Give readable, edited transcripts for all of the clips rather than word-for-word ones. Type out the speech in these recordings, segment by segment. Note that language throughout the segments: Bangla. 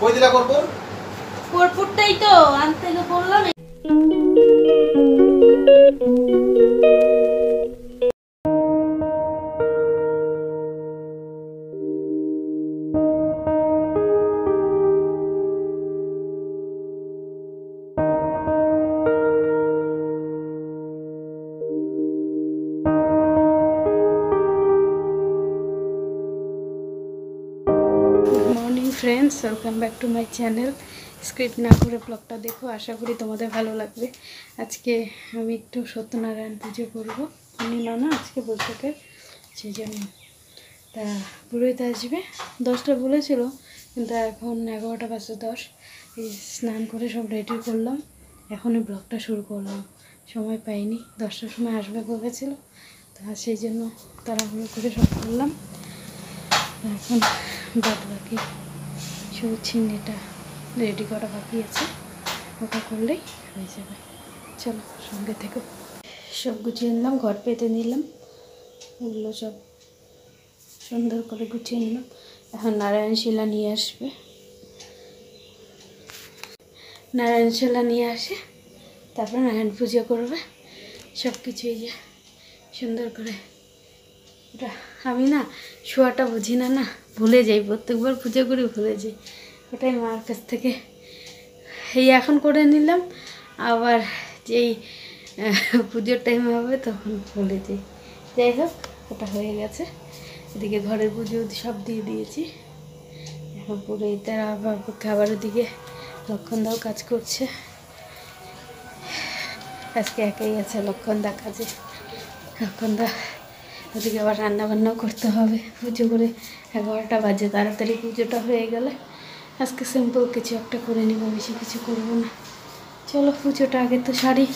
কই দিলা কর্পূর? কর্পূরটাই তো আনতে বললাম। Friends welcome back to my channel script ना करे ब्लगटा देखो आशा करी तुम्हारे भालो लागबे। आज के आमी एकटू सत्यनारायण पुजो करब पूर्णिमा ना आज के बैसाखेर सेजन्य ता पुरोहित आसबे 10टा बोलेछिलो किन्तु एखन 11टा बाजे 10 स्नान करे सब रेडी करलाम एखोनी ब्लगटा शुरू करलाम समय पाइनी 10टार समय आसबे बोलेछिलो ता सेजन्य ताड़ाहुड़ो करे सब करलाम এখন বাদ বাকি শুধু চিনিটা রেডি করা বাকি আছে ওটা করলেই হয়ে যাবে। চলো সঙ্গে থেকো। সব গুছিয়ে নিলাম ঘর পেতে নিলাম এগুলো সব সুন্দর করে গুছিয়ে নিলাম। এখন নারায়ণ শিলা নিয়ে আসবে নারায়ণ শিলা নিয়ে আসে তারপর নারায়ণ পুজো করবে সব কিছু এই যে সুন্দর করে। ওটা আমি না শোয়াটা বুঝি না না ভুলে যাই প্রত্যেকবার পুজো করে ভুলে যাই ওটাই মার কাছ থেকে এই এখন করে নিলাম আবার যেই পুজোর টাইম হবে তখন ভুলে যাই। যাই হোক ওটা হয়ে গেছে এদিকে ঘরের পুজো সব দিয়ে দিয়েছি এখন পুরো তারা খাবারের দিকে লক্ষণদাও কাজ করছে আজকে একাই আছে লক্ষণদা কাজে লক্ষণদা ওদিকে আবার রান্না বান্নাও করতে হবে পুজো করে 11টা বাজে তাড়াতাড়ি পুজোটা হয়ে গেলে আজকে সিম্পল কিছু একটা করে নিব বেশি কিছু করব না। চলো পুজোটা আগে তো সারি।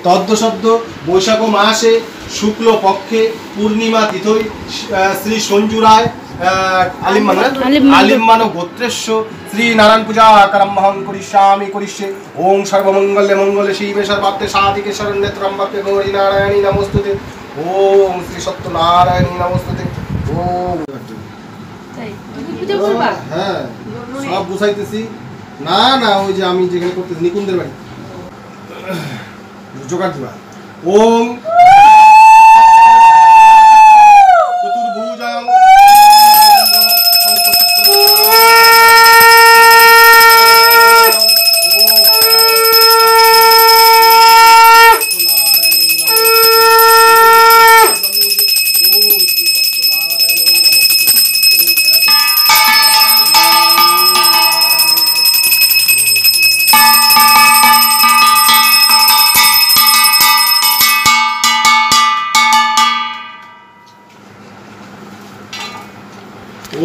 তদ্দশব্দ বৈশাখ মাসে শুক্ল পক্ষে পূর্ণিমা তিথৈ শ্রী সঞ্জু রায় আলিম্মান গোত্রেশ্ব শ্রী নারায়ণ পূজা করমহং করিষ্যে ওং সর্বমঙ্গলে মঙ্গলে শিবে সর্বার্থে সাধিকে শরণ্যে ত্র্যম্বকে গৌরী নারায়ণী নমস্তুতে ওং শ্রী সত্যনারায়ণী নমস্তুতে ওম। হ্যাঁ সব বুঝাইতেছি না না ওই যে আমি যেখানে করতেছি নিকুঞ্জের বাড়ি জোগাড় দিবা। ওম চতুর্ভুজাং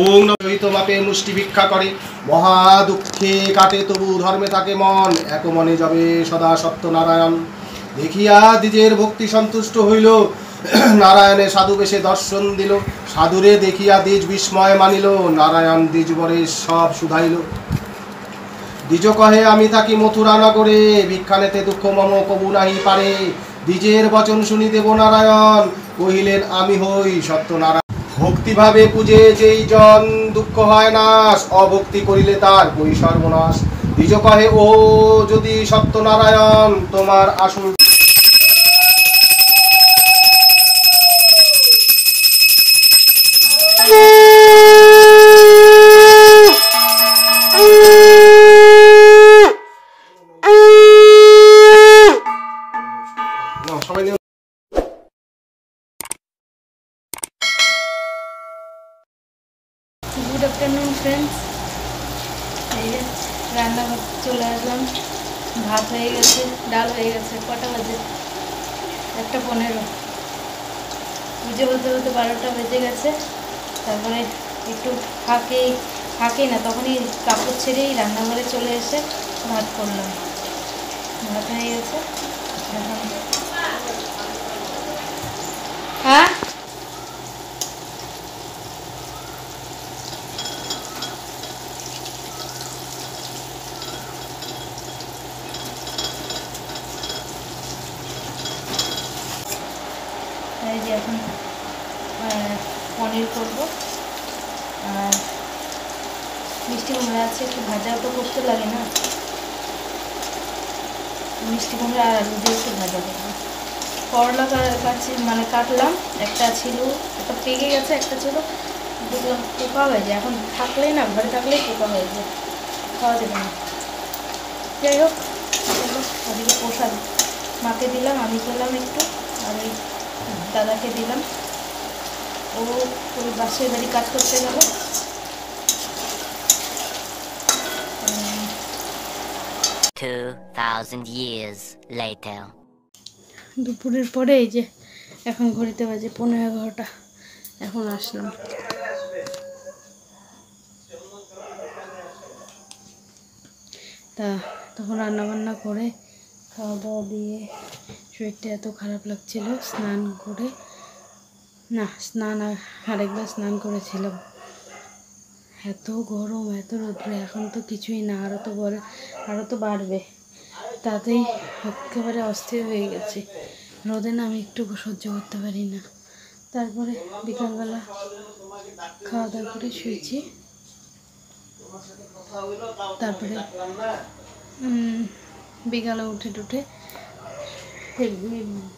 ওং নহিত মাপে মুষ্টি ভিক্ষা করে মহা দুঃখে কাটে তবু ধর্মে থাকে মন এক মনে যাবে সদা সত্যনারায়ণ দেখিয়া দ্বিজের ভক্তি সন্তুষ্ট হইল নারায়ণে সাধু বেশে দর্শন দিল সাধুরে দেখিয়া দ্বিজ বিস্ময় মানিল নারায়ণ দ্বিজবরে সব শুধাইল দ্বিজ কহে আমি থাকি মথুরা নগরে ভিক্ষানেতে দুঃখ মম কবু নাহি পারে দ্বিজের বচন শুনি দেব নারায়ণ কহিলেন আমি হই সত্যনারায়ণ ভক্তিভাবে পূজে যেই জন দুঃখ হয় নাশ অভক্তি করিলে তার কই সর্বনাশ দ্বিজ কহে ও যদি সত্যনারায়ণ তোমার আসল गुड आफ्टरनून फ्रेंड्स रान्ना चले आसलाम भात हो गए डाल हो गए कटा बजे 1:15 पुजो होते होते 12टा बेजे गए एक फाँके থাকি না, তখনই কাপড় ছেড়েই রান্নাঘরে চলে এসে ভাত করলাম। ভাত হয়ে গেছে এখন। হ্যাঁ এই যে এখন পনির করবো। আর মিষ্টি কুমড়া আছে, একটু ভাজাও তো করতে লাগে না, মিষ্টি কুমড়া আর আলু দিয়ে একটু ভাজা করবো। করলা কাছে মানে কাটলাম, একটা ছিল, একটা পেকে গেছে, একটা ছিল, দুটো পোকা হয়ে যায়। এখন থাকলেই না, ঘরে থাকলেই পোকা হয়ে যায়, খাওয়া যাবে না। যাই হোক, ওদিকে প্রসাদ মাকে দিলাম, আমি খেলাম একটু, আর ওই দাদাকে দিলাম, ও ওই বাসের বাড়ি কাজ করতে গেল। 2000 years later. দুপুরের পরে এই যে এখন ঘড়িতে বাজে 11:15, এখন আসলাম। তা তখন রান্নাবান্না করে খাওয়া দাওয়া দিয়ে শরীরটা এত খারাপ লাগছিল, স্নান করে, না স্নান আরেকবার স্নান করেছিলাম। এত গরম, এত রোদ্রে, এখন তো কিছুই না, আরও তো বাড়বে। তাতেই একেবারে অস্থির হয়ে গেছে। রোদে না আমি একটু সহ্য করতে পারি না। তারপরে বিকালবেলা খাওয়া দাওয়া করে শুয়েছি। তারপরে বিকালে উঠে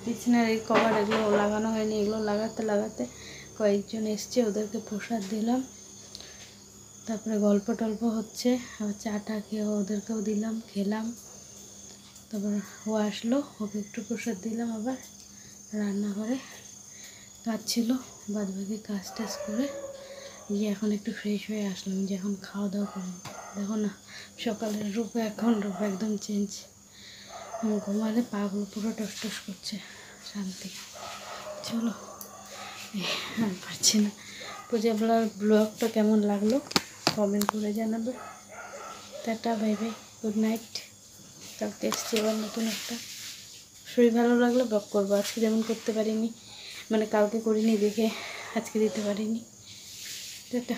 বিছানার এই কভার এগুলো লাগানো হয়নি, এগুলো লাগাতে লাগাতে কয়েকজন এসছে, ওদেরকে প্রসাদ দিলাম। তারপরে গল্প টল্প হচ্ছে, আবার চাটা খেয়ে ওদেরকেও দিলাম, খেলাম। তারপর ও আসলো, ওকে একটু প্রসাদ দিলাম। আবার রান্নাঘরে কাজ ছিল, বাদবাকি কাজ টাজ করে যে এখন একটু ফ্রেশ হয়ে আসলাম, যে এখন খাওয়া দাওয়া করবো। দেখো না সকালের রূপ, এখন রূপ একদম চেঞ্জ। ঘুমালে পাগুলো পুরো টস টস করছে, শান্তি। চলো, আর পারছি না। পূজা ব্লগটা কেমন লাগলো কমেন্ট করে জানাবে। Tata, bye bye, good night. কালকে এসছি আবার নতুন একটা। শরীর ভালো লাগলে ব্লগ করবো, আজকে যেমন করতে পারিনি, মানে কালকে করিনি দেখে আজকে দিতে পারিনি। টাটা।